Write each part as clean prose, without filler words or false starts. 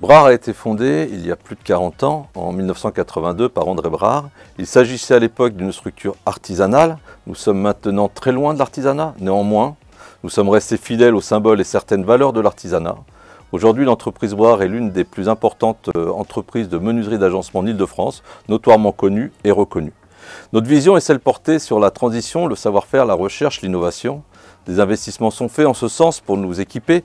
Brard a été fondé il y a plus de 40 ans, en 1982, par André Brard. Il s'agissait à l'époque d'une structure artisanale. Nous sommes maintenant très loin de l'artisanat. Néanmoins, nous sommes restés fidèles aux symboles et certaines valeurs de l'artisanat. Aujourd'hui, l'entreprise Brard est l'une des plus importantes entreprises de menuiserie d'agencement en Île-de-France, notoirement connue et reconnue. Notre vision est celle portée sur la transition, le savoir-faire, la recherche, l'innovation. Des investissements sont faits en ce sens pour nous équiper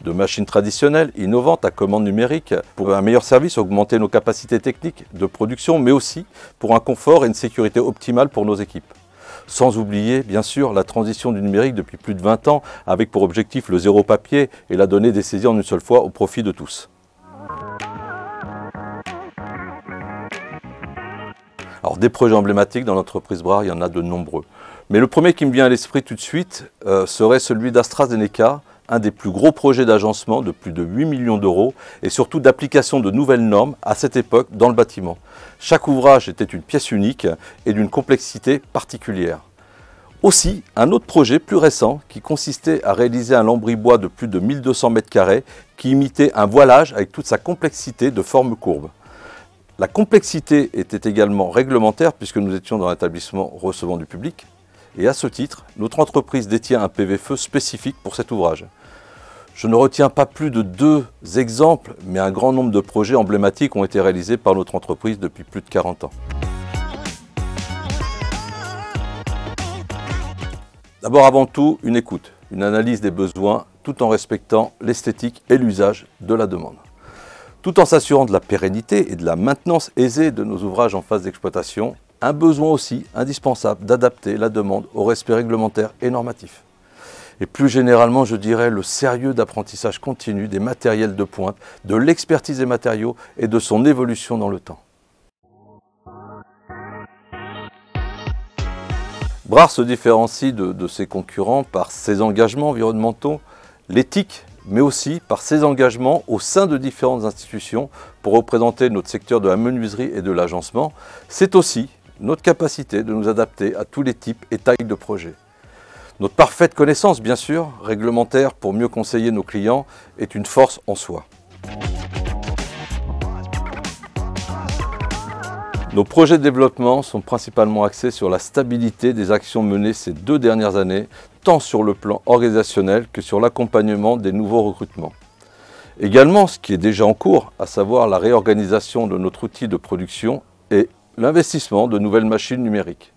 de machines traditionnelles, innovantes, à commande numérique, pour un meilleur service, augmenter nos capacités techniques de production, mais aussi pour un confort et une sécurité optimale pour nos équipes. Sans oublier, bien sûr, la transition du numérique depuis plus de 20 ans, avec pour objectif le zéro papier et la donnée dessaisie en une seule fois au profit de tous. Alors, des projets emblématiques dans l'entreprise Brard, il y en a de nombreux. Mais le premier qui me vient à l'esprit tout de suite serait celui d'AstraZeneca, un des plus gros projets d'agencement de plus de 8 millions d'euros et surtout d'application de nouvelles normes à cette époque dans le bâtiment. Chaque ouvrage était une pièce unique et d'une complexité particulière. Aussi, un autre projet plus récent qui consistait à réaliser un lambris bois de plus de 1200 m² qui imitait un voilage avec toute sa complexité de formes courbes. La complexité était également réglementaire puisque nous étions dans un établissement recevant du public. Et à ce titre, notre entreprise détient un PV-feu spécifique pour cet ouvrage. Je ne retiens pas plus de 2 exemples, mais un grand nombre de projets emblématiques ont été réalisés par notre entreprise depuis plus de 40 ans. D'abord, avant tout, une écoute, une analyse des besoins, tout en respectant l'esthétique et l'usage de la demande. Tout en s'assurant de la pérennité et de la maintenance aisée de nos ouvrages en phase d'exploitation, un besoin aussi indispensable d'adapter la demande au respect réglementaire et normatif. Et plus généralement, je dirais le sérieux d'apprentissage continu des matériels de pointe, de l'expertise des matériaux et de son évolution dans le temps. Brard se différencie de ses concurrents par ses engagements environnementaux, l'éthique, mais aussi par ses engagements au sein de différentes institutions pour représenter notre secteur de la menuiserie et de l'agencement. C'est aussi notre capacité de nous adapter à tous les types et tailles de projets. Notre parfaite connaissance, bien sûr, réglementaire pour mieux conseiller nos clients, est une force en soi. Nos projets de développement sont principalement axés sur la stabilité des actions menées ces 2 dernières années, tant sur le plan organisationnel que sur l'accompagnement des nouveaux recrutements. Également, ce qui est déjà en cours, à savoir la réorganisation de notre outil de production et l'investissement de nouvelles machines numériques.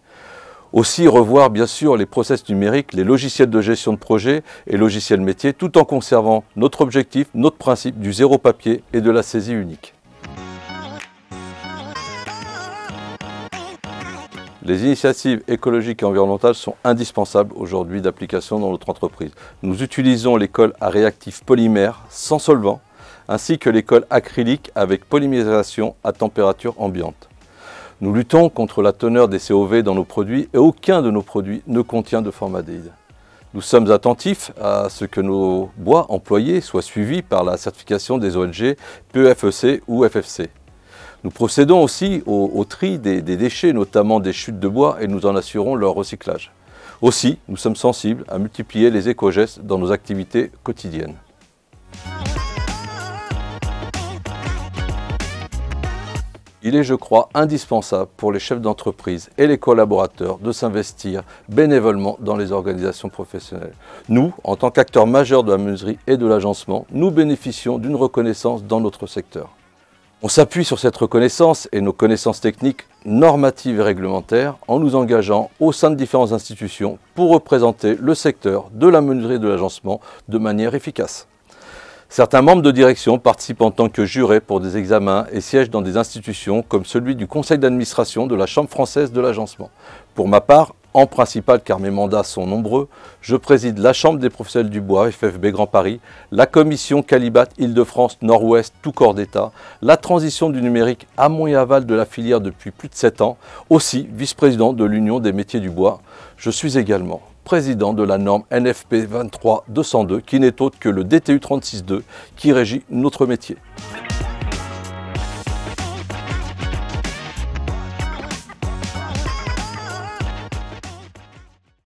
Aussi revoir bien sûr les process numériques, les logiciels de gestion de projet et logiciels métiers, tout en conservant notre objectif, notre principe du zéro papier et de la saisie unique. Les initiatives écologiques et environnementales sont indispensables aujourd'hui d'application dans notre entreprise. Nous utilisons les colles à réactifs polymères sans solvant, ainsi que les colles acryliques avec polymérisation à température ambiante. Nous luttons contre la teneur des COV dans nos produits et aucun de nos produits ne contient de formaldéhyde. Nous sommes attentifs à ce que nos bois employés soient suivis par la certification des ONG PEFC ou FFC. Nous procédons aussi au tri des déchets, notamment des chutes de bois, et nous en assurons leur recyclage. Aussi, nous sommes sensibles à multiplier les éco-gestes dans nos activités quotidiennes. Il est, je crois, indispensable pour les chefs d'entreprise et les collaborateurs de s'investir bénévolement dans les organisations professionnelles. Nous, en tant qu'acteurs majeurs de la menuiserie et de l'agencement, nous bénéficions d'une reconnaissance dans notre secteur. On s'appuie sur cette reconnaissance et nos connaissances techniques, normatives et réglementaires en nous engageant au sein de différentes institutions pour représenter le secteur de la menuiserie et de l'agencement de manière efficace. Certains membres de direction participent en tant que jurés pour des examens et siègent dans des institutions comme celui du conseil d'administration de la Chambre française de l'agencement. Pour ma part, en principal car mes mandats sont nombreux, je préside la Chambre des professionnels du bois FFB Grand Paris, la commission Calibat Île-de-France Nord-Ouest tout corps d'État, la transition du numérique amont et aval de la filière depuis plus de 7 ans, aussi vice-président de l'Union des métiers du bois. Je suis également président de la norme NFP 23 202 qui n'est autre que le DTU 36.2 qui régit notre métier.